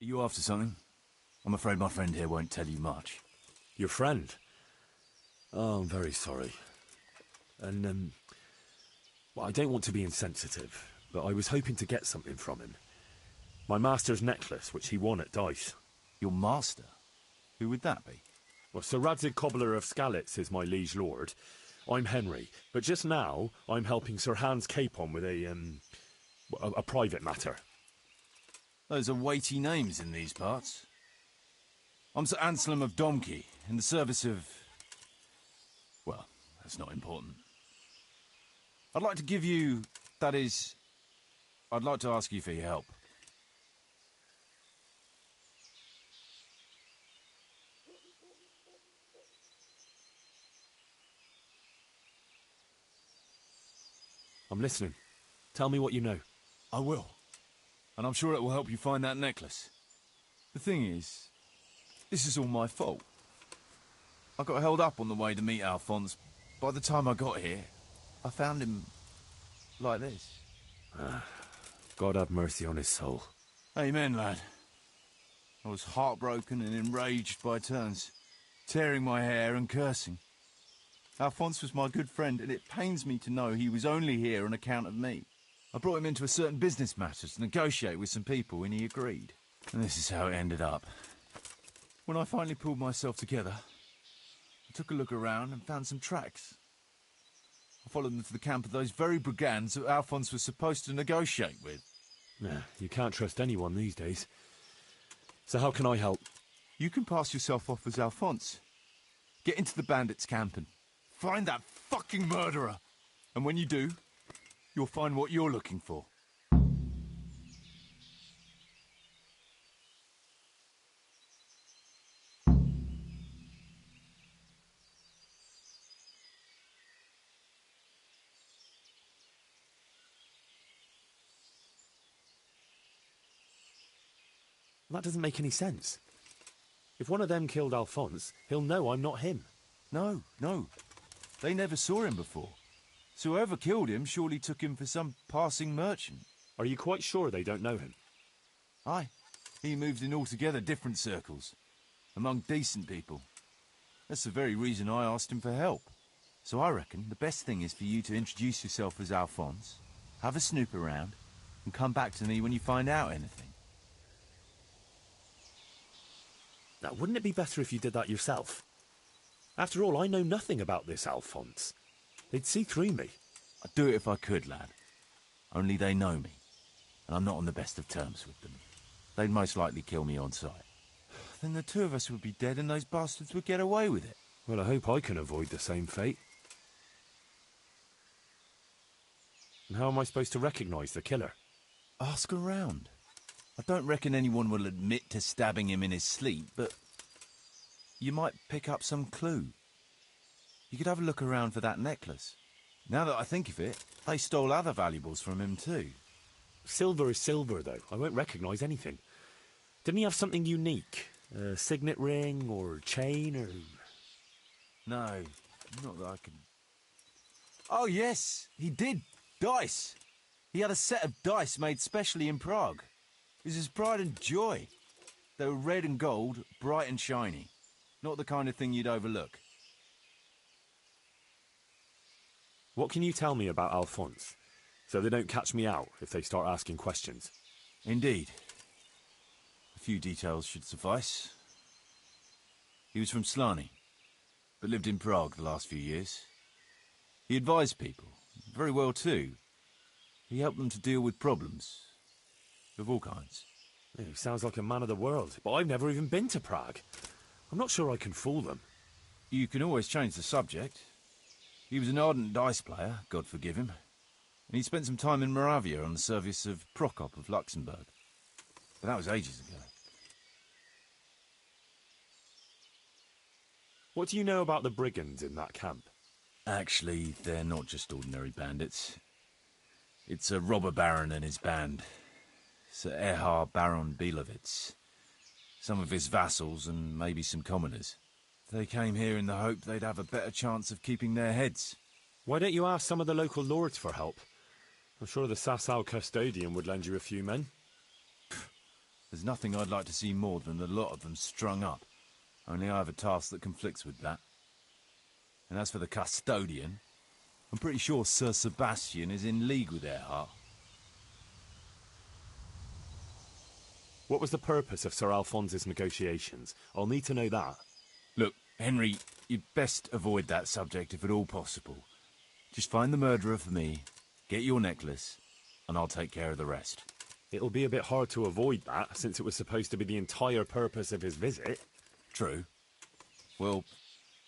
Are you after something? I'm afraid my friend here won't tell you much. Your friend? Oh, I'm very sorry. And, well, I don't want to be insensitive, but I was hoping to get something from him. My master's necklace, which he won at dice. Your master? Who would that be? Well, Sir Radzig Cobbler of Skalitz is my liege lord. I'm Henry, but just now I'm helping Sir Hans Capon with a private matter. Those are weighty names in these parts. I'm Sir Anselm of Domkey, in the service of... well, that's not important. I'd like to give you... that is... I'd like to ask you for your help. I'm listening. Tell me what you know. I will. And I'm sure it will help you find that necklace. The thing is, this is all my fault. I got held up on the way to meet Alphonse. By the time I got here, I found him like this. God have mercy on his soul. Amen, lad. I was heartbroken and enraged by turns, tearing my hair and cursing. Alphonse was my good friend, and it pains me to know he was only here on account of me. I brought him into a certain business matter to negotiate with some people, and he agreed. And this is how it ended up. When I finally pulled myself together, I took a look around and found some tracks. I followed them to the camp of those very brigands that Alphonse was supposed to negotiate with. Nah, you can't trust anyone these days. So how can I help? You can pass yourself off as Alphonse. Get into the bandits' camp and find that fucking murderer. And when you do, you'll find what you're looking for. That doesn't make any sense. If one of them killed Alphonse, he'll know I'm not him. No. They never saw him before. So whoever killed him surely took him for some passing merchant. Are you quite sure they don't know him? Aye. He moved in altogether different circles, among decent people. That's the very reason I asked him for help. So I reckon the best thing is for you to introduce yourself as Alphonse, have a snoop around, and come back to me when you find out anything. Now, wouldn't it be better if you did that yourself? After all, I know nothing about this Alphonse. They'd see through me. I'd do it if I could, lad. Only they know me, and I'm not on the best of terms with them. They'd most likely kill me on sight. Then the two of us would be dead and those bastards would get away with it. Well, I hope I can avoid the same fate. And how am I supposed to recognise the killer? Ask around. I don't reckon anyone will admit to stabbing him in his sleep, but you might pick up some clue. You could have a look around for that necklace. Now that I think of it, they stole other valuables from him too. Silver is silver, though. I won't recognise anything. Didn't he have something unique? A signet ring or chain or... No, not that I can... Oh yes, he did. Dice. He had a set of dice made specially in Prague. It was his pride and joy. They were red and gold, bright and shiny. Not the kind of thing you'd overlook. What can you tell me about Alphonse, so they don't catch me out if they start asking questions? Indeed. A few details should suffice. He was from Slani, but lived in Prague the last few years. He advised people, very well too. He helped them to deal with problems, of all kinds. Yeah, he sounds like a man of the world, but I've never even been to Prague. I'm not sure I can fool them. You can always change the subject. He was an ardent dice player, God forgive him. And he spent some time in Moravia on the service of Prokop of Luxembourg. But that was ages ago. What do you know about the brigands in that camp? Actually, they're not just ordinary bandits. It's a robber baron and his band. Sir Erhard Baron Bielowitz. Some of his vassals and maybe some commoners. They came here in the hope they'd have a better chance of keeping their heads. Why don't you ask some of the local lords for help? I'm sure the Sasau custodian would lend you a few men. There's nothing I'd like to see more than the lot of them strung up. Only I have a task that conflicts with that. And as for the custodian, I'm pretty sure Sir Sebastian is in league with Earhart. What was the purpose of Sir Alphonse's negotiations? I'll need to know that. Look, Henry, you'd best avoid that subject if at all possible. Just find the murderer for me, get your necklace, and I'll take care of the rest. It'll be a bit hard to avoid that, since it was supposed to be the entire purpose of his visit. True. Well,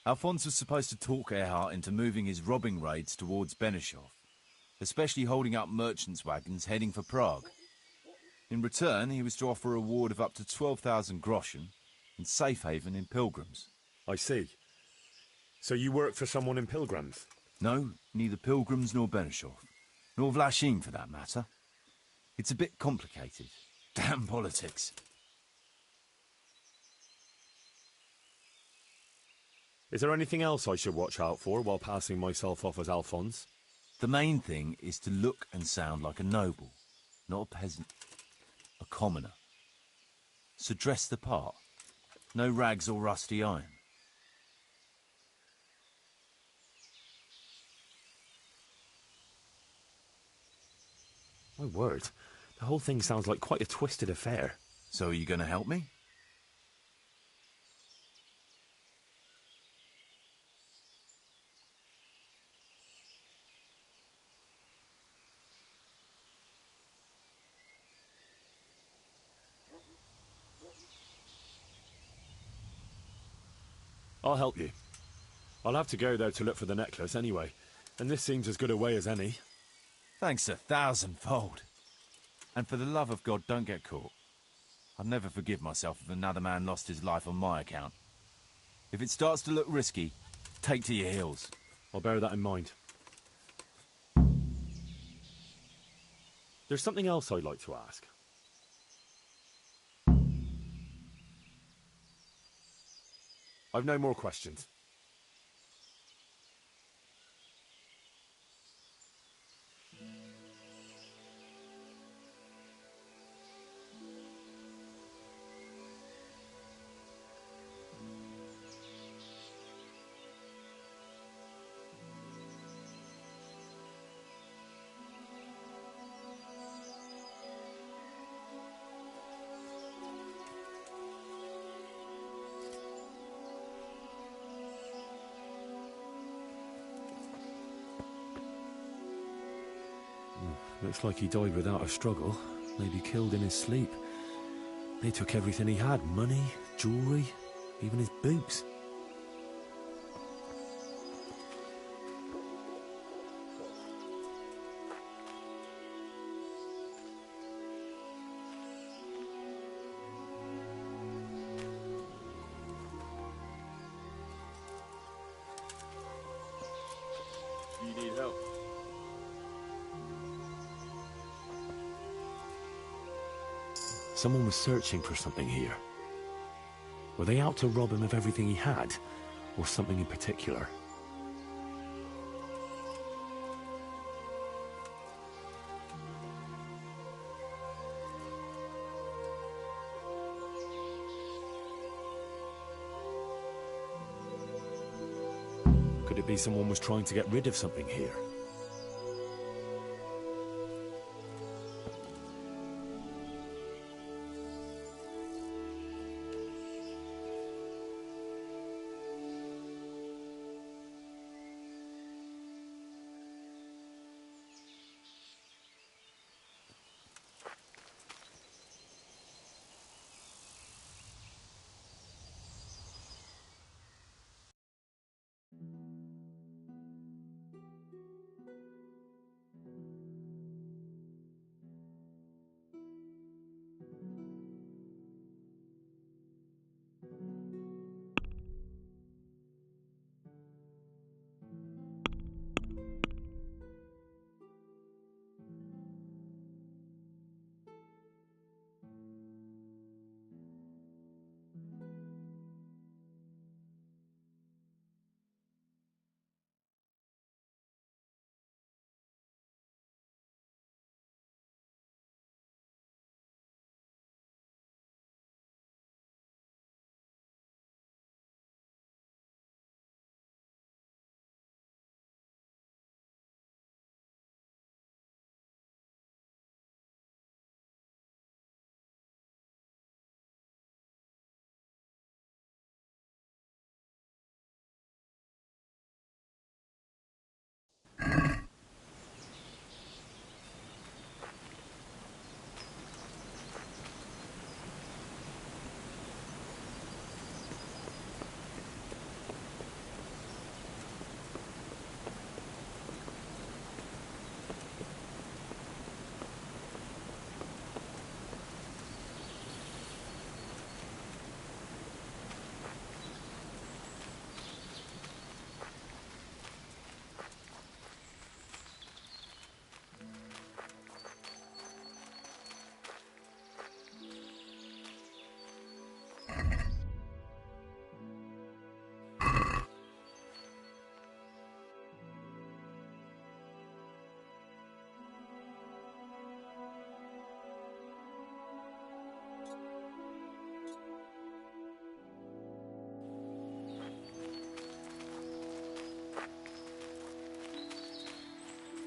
Alphonse was supposed to talk Earhart into moving his robbing raids towards Benishov, especially holding up merchants' wagons heading for Prague. In return, he was to offer a reward of up to 12,000 groschen and safe haven in Pilgrims. I see. So you work for someone in Pilgrims? No, neither Pilgrims nor Benishov, nor Vlachim for that matter. It's a bit complicated. Damn politics. Is there anything else I should watch out for while passing myself off as Alphonse? The main thing is to look and sound like a noble, not a peasant. A commoner. So dress the part. No rags or rusty iron. My word, the whole thing sounds like quite a twisted affair. So are you going to help me? I'll help you. I'll have to go there to look for the necklace anyway, and this seems as good a way as any. Thanks 1,000-fold. And for the love of God, don't get caught. I'd never forgive myself if another man lost his life on my account. If it starts to look risky, take to your heels. I'll bear that in mind. There's something else I'd like to ask. I've no more questions. Looks like he died without a struggle. Maybe killed in his sleep. They took everything he had. Money, jewellery, even his boots. Do you need help? Someone was searching for something here. Were they out to rob him of everything he had, or something in particular? Could it be someone was trying to get rid of something here?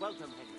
Welcome, Henry.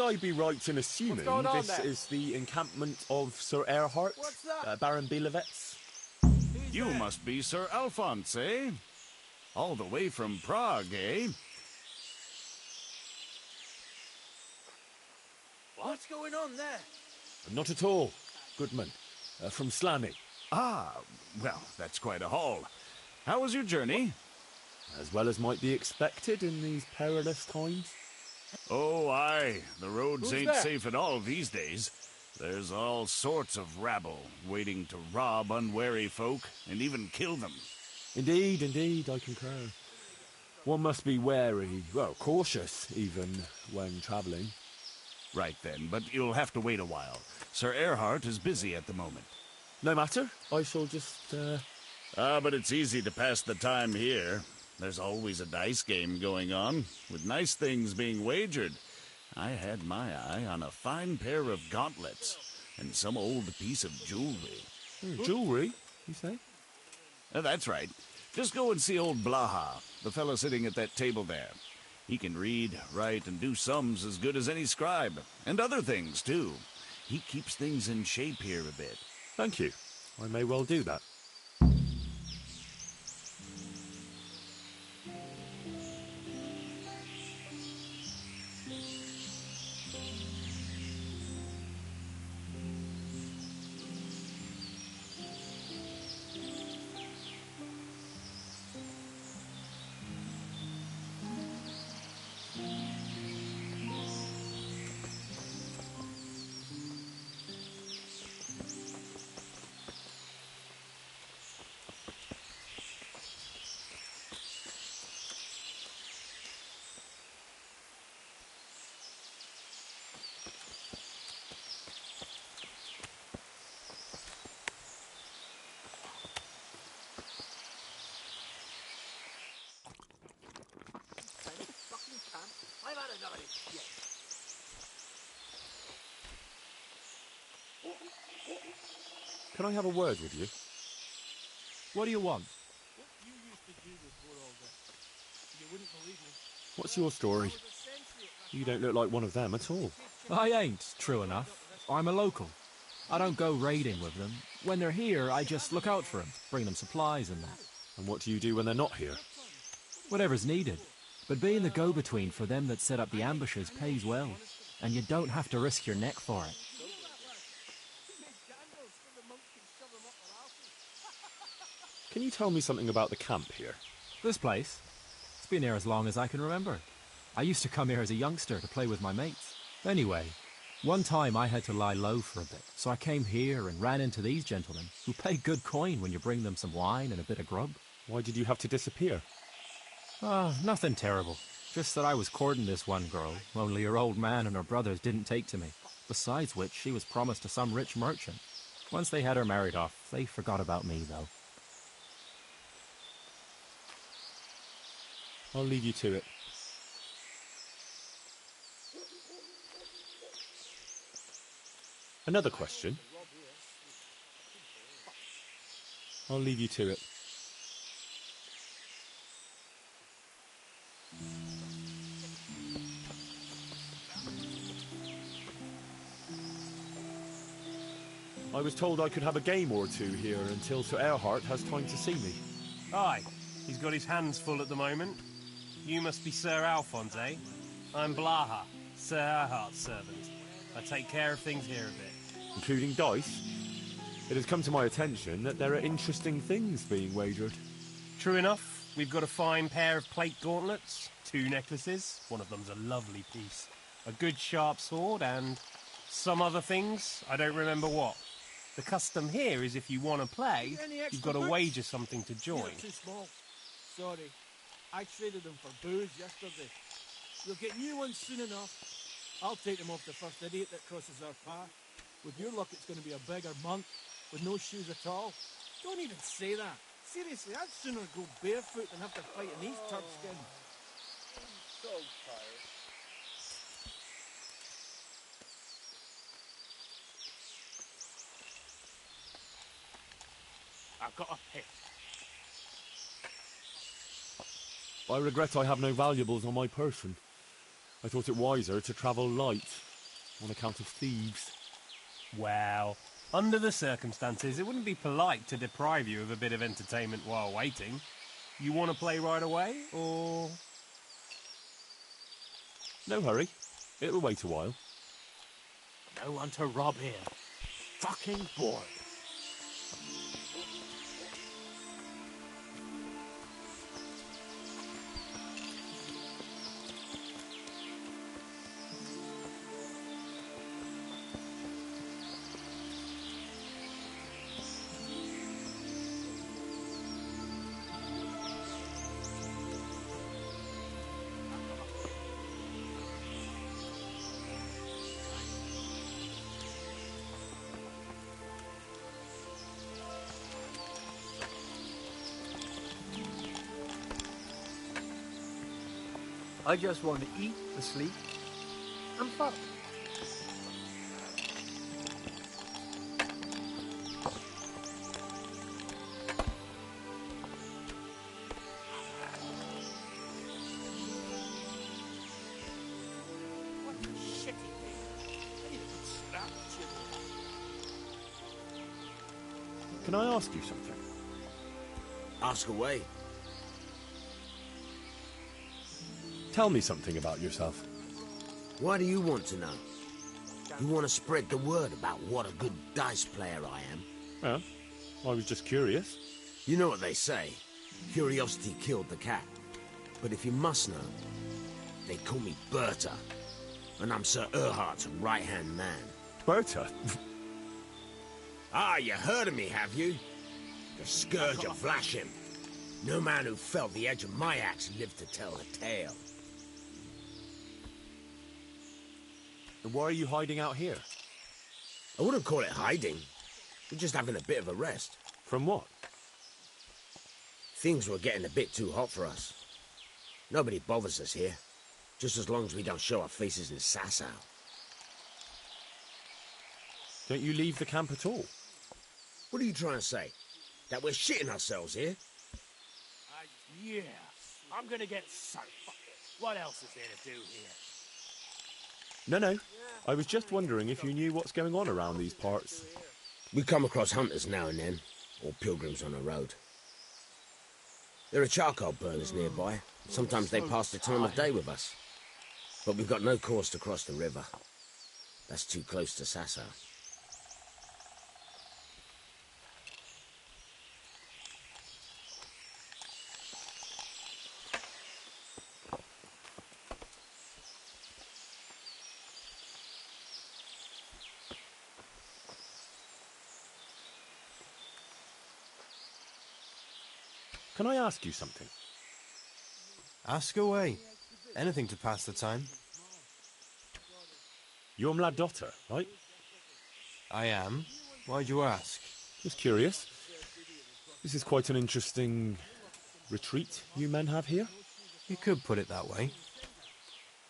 I be right in assuming this is the encampment of Sir Erhard, Baron Bielewitz? You must be Sir Alphonse, eh? All the way from Prague, eh? What's going on there? Not at all, Goodman. From Slaney. Ah, well, that's quite a haul. How was your journey? As well as might be expected in these perilous times. Oh, aye. The roads ain't safe at all these days. There's all sorts of rabble waiting to rob unwary folk and even kill them. Indeed, I concur. One must be wary, well, cautious even, when travelling. Right then, but you'll have to wait a while. Sir Erhard is busy at the moment. No matter, I shall just, but it's easy to pass the time here. There's always a dice game going on, with nice things being wagered. I had my eye on a fine pair of gauntlets, and some old piece of jewelry. Jewelry, you say? That's right. Just go and see old Blaha, the fellow sitting at that table there. He can read, write, and do sums as good as any scribe, and other things, too. He keeps things in shape here a bit. Thank you. I may well do that. I've had enough of this shit. Can I have a word with you? What do you want? What you used to do before all this, you wouldn't believe me. What's your story? You don't look like one of them at all. I ain't, true enough. I'm a local. I don't go raiding with them. When they're here, I just look out for them, bring them supplies and that. And what do you do when they're not here? Whatever's needed. But being the go-between for them that set up the ambushes pays well. And you don't have to risk your neck for it. Can you tell me something about the camp here? This place? It's been here as long as I can remember. I used to come here as a youngster to play with my mates. Anyway, one time I had to lie low for a bit, so I came here and ran into these gentlemen, who pay good coin when you bring them some wine and a bit of grub. Why did you have to disappear? Nothing terrible. Just that I was courting this one girl, only her old man and her brothers didn't take to me. Besides which, she was promised to some rich merchant. Once they had her married off, they forgot about me, though. I'll leave you to it. Another question. I'll leave you to it. I was told I could have a game or two here until Sir Erhard has time to see me. Aye, he's got his hands full at the moment. You must be Sir Alphonse, eh? I'm Blaha, Sir Erhard's servant. I take care of things here a bit. Including dice? It has come to my attention that there are interesting things being wagered. True enough, we've got a fine pair of plate gauntlets, 2 necklaces, one of them's a lovely piece, a good sharp sword, and some other things, I don't remember what. The custom here is if you want to play, you've got to wager something to join. You're too small. Sorry. I traded them for booze yesterday. You'll get new ones soon enough. I'll take them off the first idiot that crosses our path. With your luck, it's going to be a beggar monk with no shoes at all. Don't even say that. Seriously, I'd sooner go barefoot than have to fight in these turd skins. I'm so tired. I've got a pick. I regret I have no valuables on my person. I thought it wiser to travel light. on account of thieves. Well, under the circumstances, it wouldn't be polite to deprive you of a bit of entertainment while waiting. You want to play right away, or...? No hurry. It'll wait a while. No one to rob here. Fucking bored. I just want to eat, sleep, and fuck. What a shitty thing. I need a good slap, Can I ask you something? Ask away. Tell me something about yourself. Why do you want to know? You want to spread the word about what a good dice player I am? Yeah, I was just curious. You know what they say. Curiosity killed the cat. But if you must know, they call me Berta. And I'm Sir Erhardt's right-hand man. Berta? Ah, you heard of me, have you? The Scourge of Vlashim. No man who felt the edge of my axe lived to tell a tale. And why are you hiding out here? I wouldn't call it hiding. We're just having a bit of a rest. From what? Things were getting a bit too hot for us. Nobody bothers us here. Just as long as we don't show our faces in Sasau. Don't you leave the camp at all? What are you trying to say? That we're shitting ourselves here? Yeah, I'm gonna get so fucked. What else is there to do here? No. I was just wondering if you knew what's going on around these parts. We come across hunters now and then, or pilgrims on the road. There are charcoal burners nearby. Sometimes they pass the time of day with us. But we've got no cause to cross the river. That's too close to Sasau. Can I ask you something? Ask away. Anything to pass the time. You're mlad daughter, right? I am. Why'd you ask? Just curious. This is quite an interesting retreat you men have here. You could put it that way.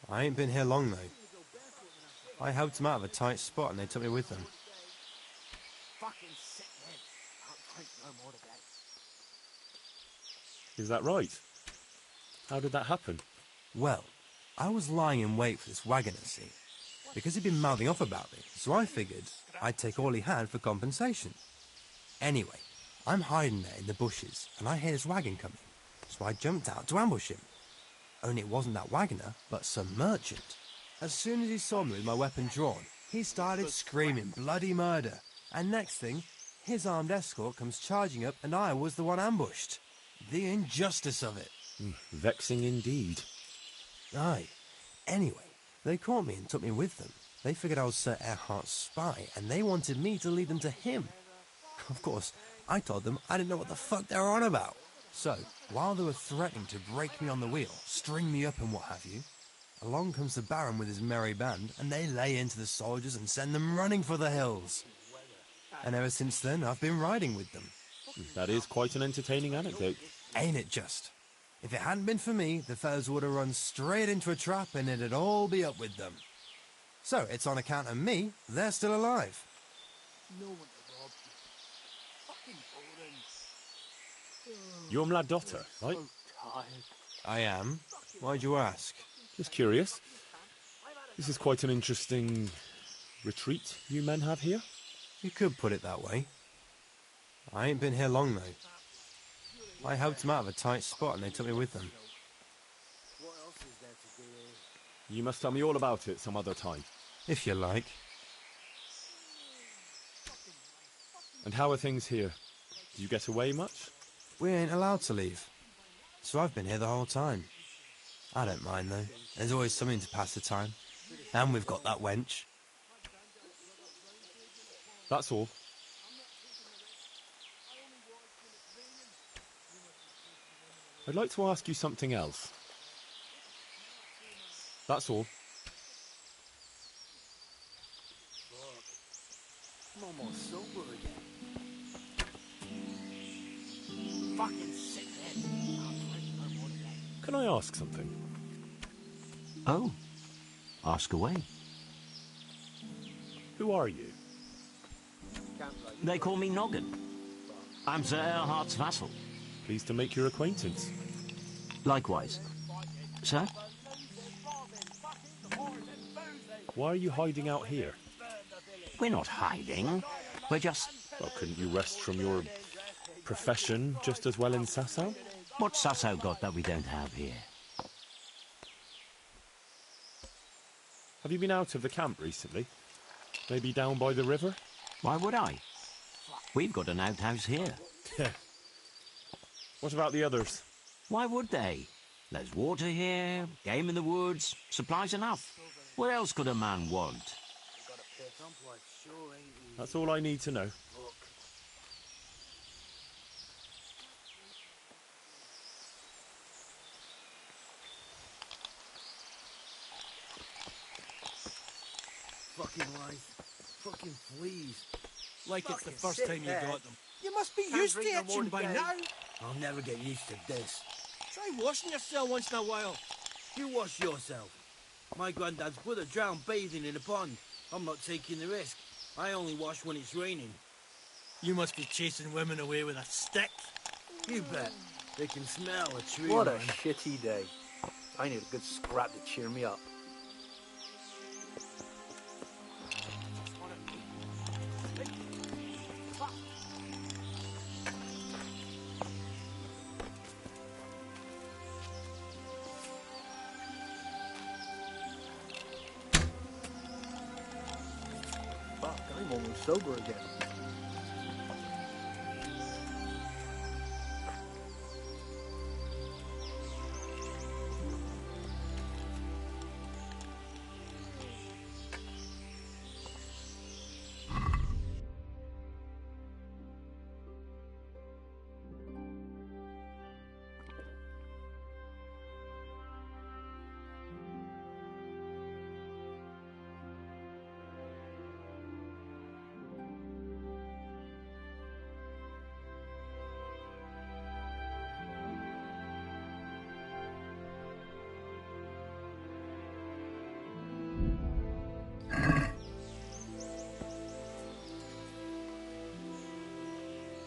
I ain't been here long, though. I helped them out of a tight spot and they took me with them. Fucking sick men. I'll drink no more of that. Is that right? How did that happen? Well, I was lying in wait for this wagoner, see? Because he'd been mouthing off about me, so I figured I'd take all he had for compensation. Anyway, I'm hiding there in the bushes, and I hear this wagon coming, so I jumped out to ambush him. Only it wasn't that wagoner, but some merchant. As soon as he saw me with my weapon drawn, he started screaming bloody murder, and next thing, his armed escort comes charging up, and I was the one ambushed. The injustice of it. Vexing indeed. Aye. Anyway, they caught me and took me with them. They figured I was Sir Erhardt's spy, and they wanted me to lead them to him. Of course, I told them I didn't know what the fuck they were on about. So, while they were threatening to break me on the wheel, string me up and what have you, along comes the Baron with his merry band, and they lay into the soldiers and send them running for the hills. And ever since then, I've been riding with them. That is quite an entertaining anecdote. Ain't it just? If it hadn't been for me, the fellows would have run straight into a trap and it'd all be up with them. So, it's on account of me, they're still alive. No one to rob you. Fucking boring. You're mlad daughter, right? So tired. I am. Why'd you ask? Just curious. This is quite an interesting retreat you men have here? You could put it that way. I ain't been here long, though. I helped them out of a tight spot and they took me with them. You must tell me all about it some other time. If you like. And how are things here? Do you get away much? We ain't allowed to leave. So I've been here the whole time. I don't mind, though. There's always something to pass the time. And we've got that wench. That's all. I'd like to ask you something else. That's all. I'm almost sober again. Fucking sick head. Can I ask something? Oh, ask away. Who are you? They call me Noggin. I'm Sir Erhard's vassal. Pleased to make your acquaintance. Likewise. Sir? Why are you hiding out here? We're not hiding. We're just... Well, couldn't you rest from your profession just as well in Sasau? What's Sasau got that we don't have here? Have you been out of the camp recently? Maybe down by the river? Why would I? We've got an outhouse here. What about the others? Why would they? There's water here, game in the woods, supplies enough. What else could a man want? That's all I need to know. Fucking life. Fucking fleas. Like it's the first time you got them. You must be used to itching by now. I'll never get used to this. Try washing yourself once in a while. You wash yourself. My granddad's brother drowned bathing in a pond. I'm not taking the risk. I only wash when it's raining. You must be chasing women away with a stick. You bet. They can smell a tree. What a man. shitty day. I need a good scrap to cheer me up. Fuck, I'm almost sober again.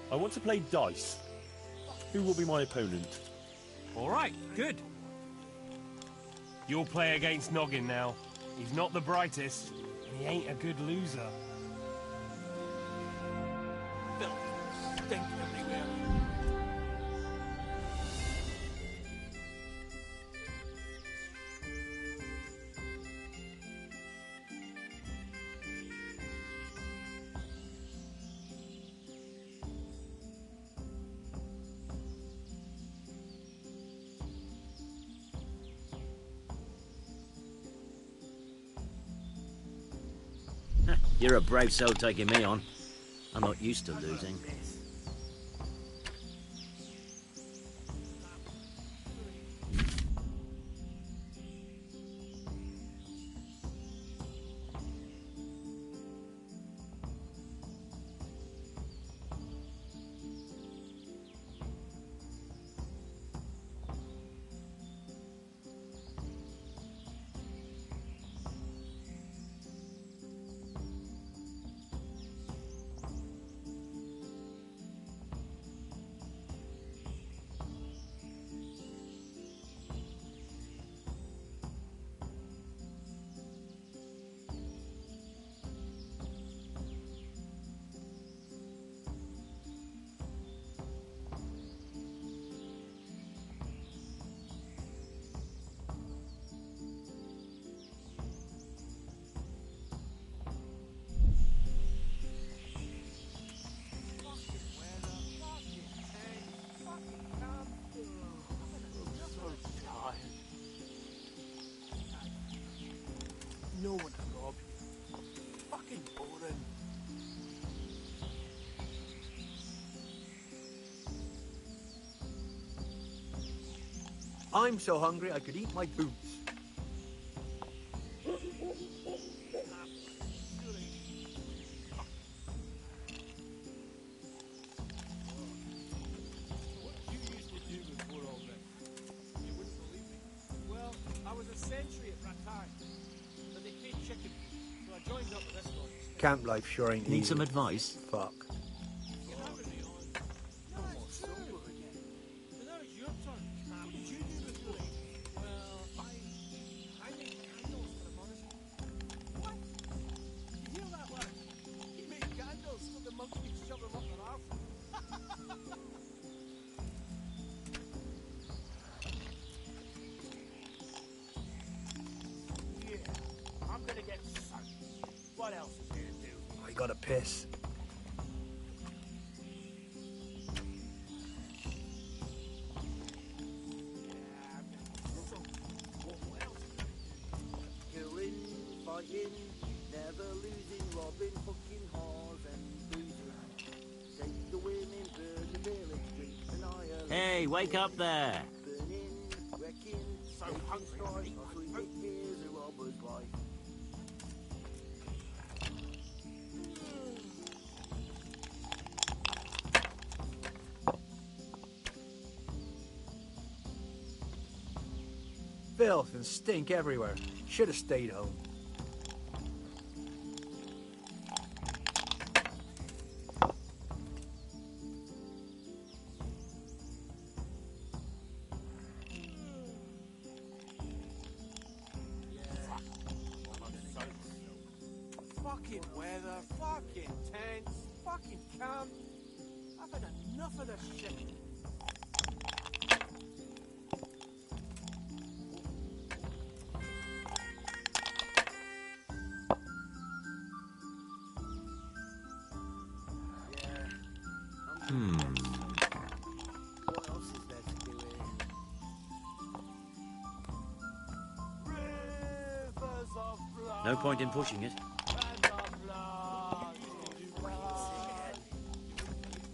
I want to play dice. Who will be my opponent? All right, good. You'll play against Noggin now. He's not the brightest, and he ain't a good loser. Filth. Stink everywhere. You're a brave soul taking me on. I'm not used to losing. I'm so hungry I could eat my boots. Well, I was a sentry at Rattan, but they paid chicken, so I joined up with this one. Camp life sure ain't Need easy. some advice? Fuck. I'm gonna get soaked. What else is there to do? I gotta piss. Killing, fighting, never losing, robbing, fucking whores and boozing. Take the women, burn the village streets and Ireland. Hey, wake up there! Burning, wrecking, so hungry. Here's a robber's life. Filth and stink everywhere. Should have stayed home. Fucking weather, fucking tents, fucking camp. I've had enough of this shit. What else is there to do here? Rivers of blood. No point in pushing it. And of blood.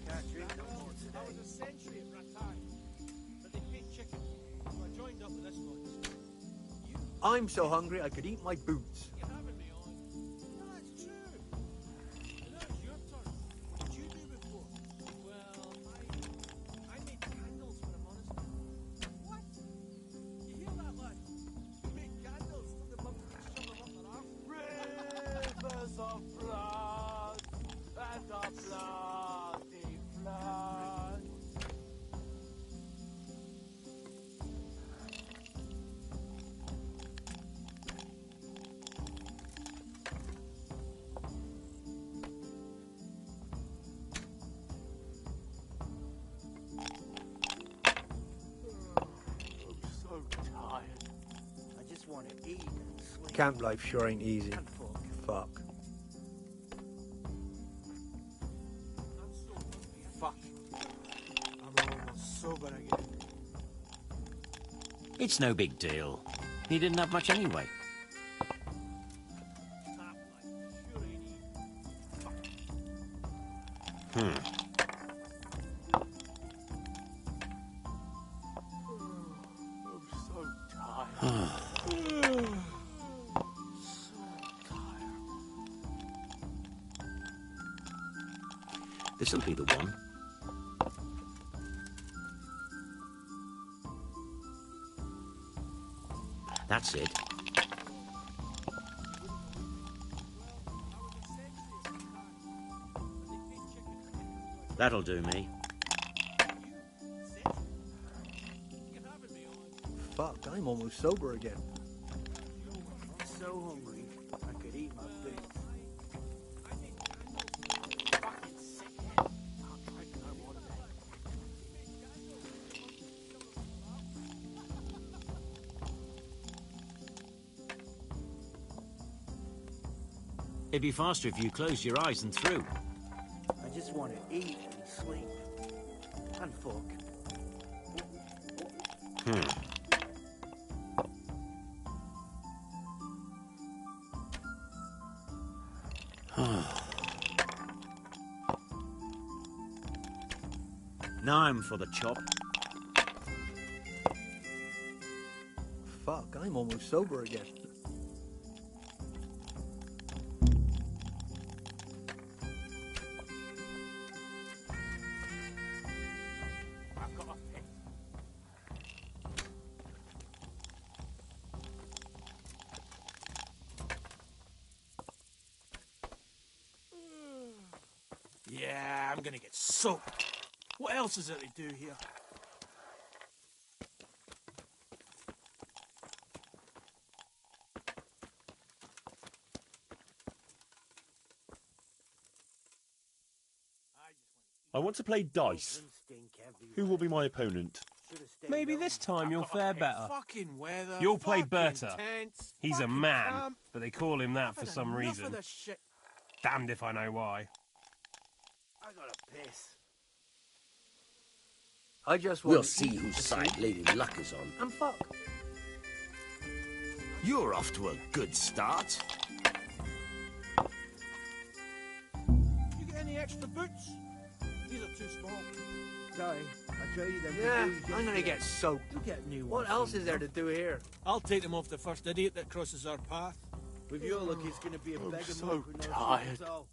Can't drink no more today. I was a sentry at Rattan, but they paid chicken, so I joined up with this one. I'm so hungry I could eat my boots. You're having me on. No, that's true. Now it's your turn. What did you do before? Well, I made candles for a monastery. What? You hear that, lad? You made candles so the monks could shove them up their arse. Rivers of blood and of bloody flood. I'm so tired. I just want to eat and sleep. Camp life sure ain't easy. And fuck. Fuck. I'm so hungry. Fuck. I'm almost sober again. It's no big deal. He didn't have much anyway. Tap like sure ain't easy. Fuck. Hmm. I'm so tired. This'll be the one. That's it. That'll do me. Fuck, I'm almost sober again. I'm so hungry, I could eat my boots. Fucking sick head. Can't drink no more today. It'd be faster if you closed your eyes and threw. I just want to eat and sleep. And fuck. Now I'm for the chop. Fuck, I'm almost sober again. I've got a pick. Yeah, I'm gonna get soaked. What else is there to do here? I want to play dice. Who will be my opponent? Maybe this time you'll fare better. Fucking weather. You'll play fucking Berta. tents, He's a fucking man, camp. but they call him that I've for had some enough reason. of this shit. Damned if I know why. I gotta piss. I just We'll want to see eat, whose sleep, side Lady Luck is on. and fuck. You're off to a good start. You get any extra boots? These are too small. Sorry, I traded them. Yeah, for booze I'm gonna yesterday. get soaked. You get new What ones. else is there to do here? I'll take them off the first idiot that crosses our path. With your luck, it's gonna be a beggar so monk with no tired. shoes at all.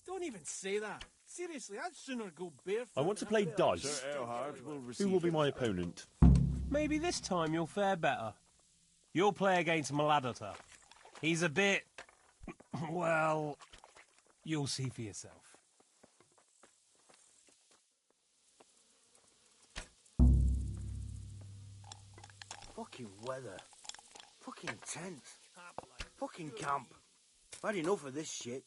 Don't even say that. Seriously, I'd sooner go barefoot. I want to than play have a bit of- dice. Earhart will Who receive will be my opponent? Maybe this time you'll fare better. You'll play against Maladota. He's a bit... well... you'll see for yourself. Fucking weather. Fucking tent. Fucking camp. I've had enough of this shit.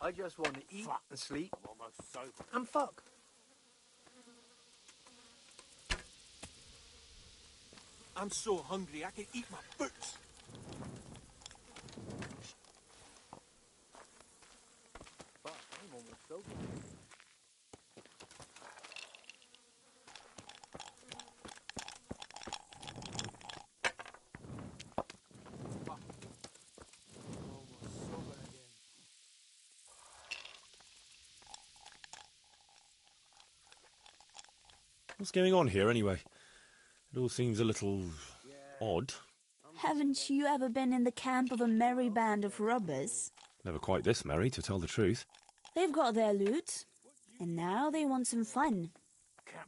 I just want to eat and sleep and fuck. I'm so hungry, I can eat my boots. Fuck, I'm almost sober. Almost sober again. What's going on here, anyway? It all seems a little odd. Haven't you ever been in the camp of a merry band of robbers? Never quite this merry, to tell the truth. They've got their loot, and now they want some fun.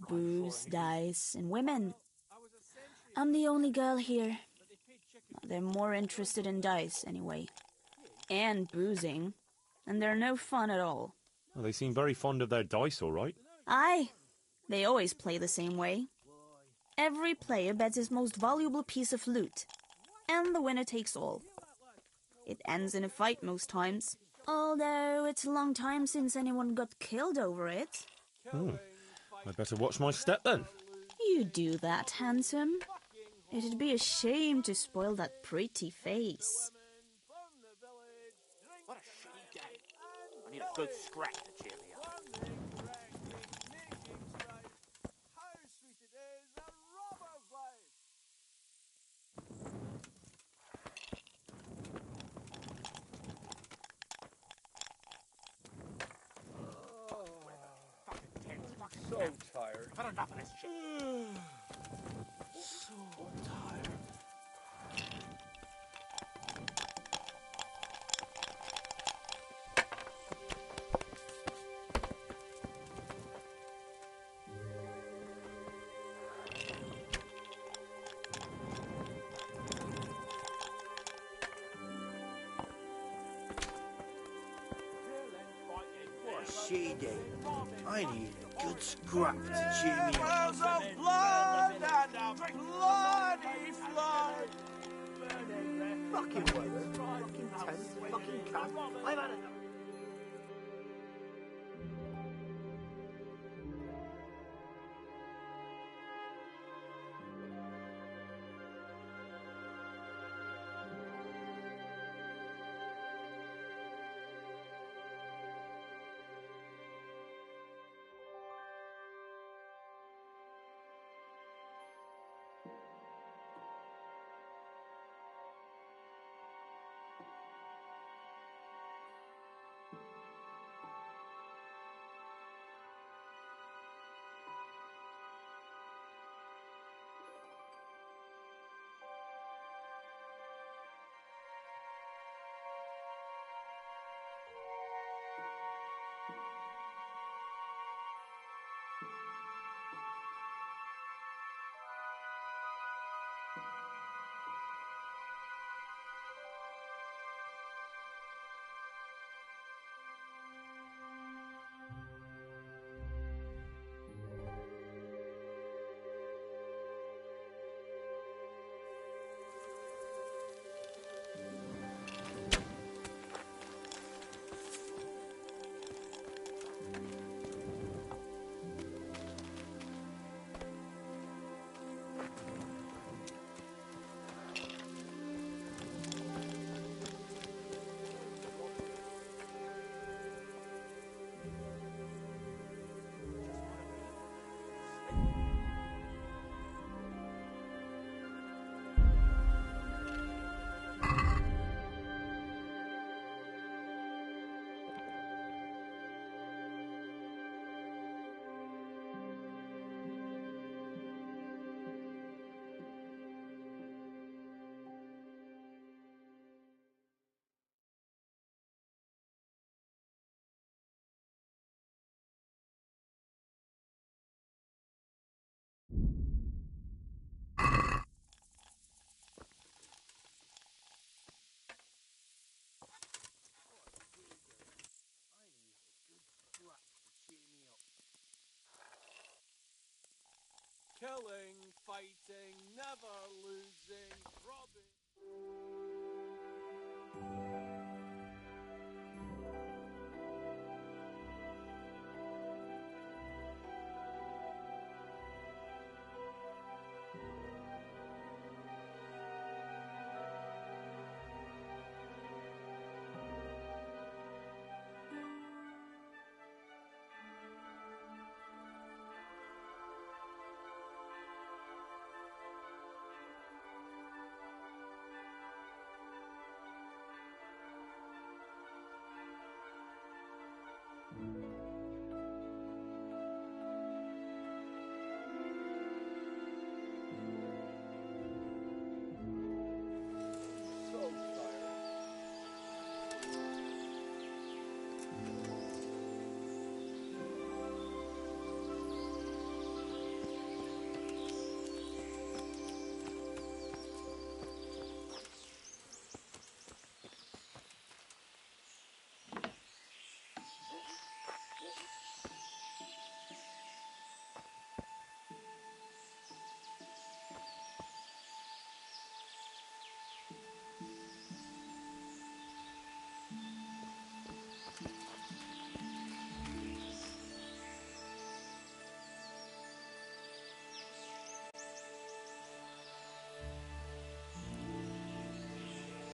Booze, dice, and women. I'm the only girl here. They're more interested in dice, anyway. And boozing. And they're no fun at all. Well, they seem very fond of their dice, all right. Aye. They always play the same way. Every player bets his most valuable piece of loot. And the winner takes all. It ends in a fight most times. Although it's a long time since anyone got killed over it. I'd better watch my step, then. You do that, handsome. It'd be a shame to spoil that pretty face. What a shitty day. I need a good scrap to cheer me up. How sweet it is, a robber's life! So tired. I've had enough of this shit. So tired. What a shitty day. I need a good scrap to cheer me up. Wells of blood and of blood Fucking weather, fucking tent, fucking camp. I've had enough. Killing, fighting, never losing, robbing.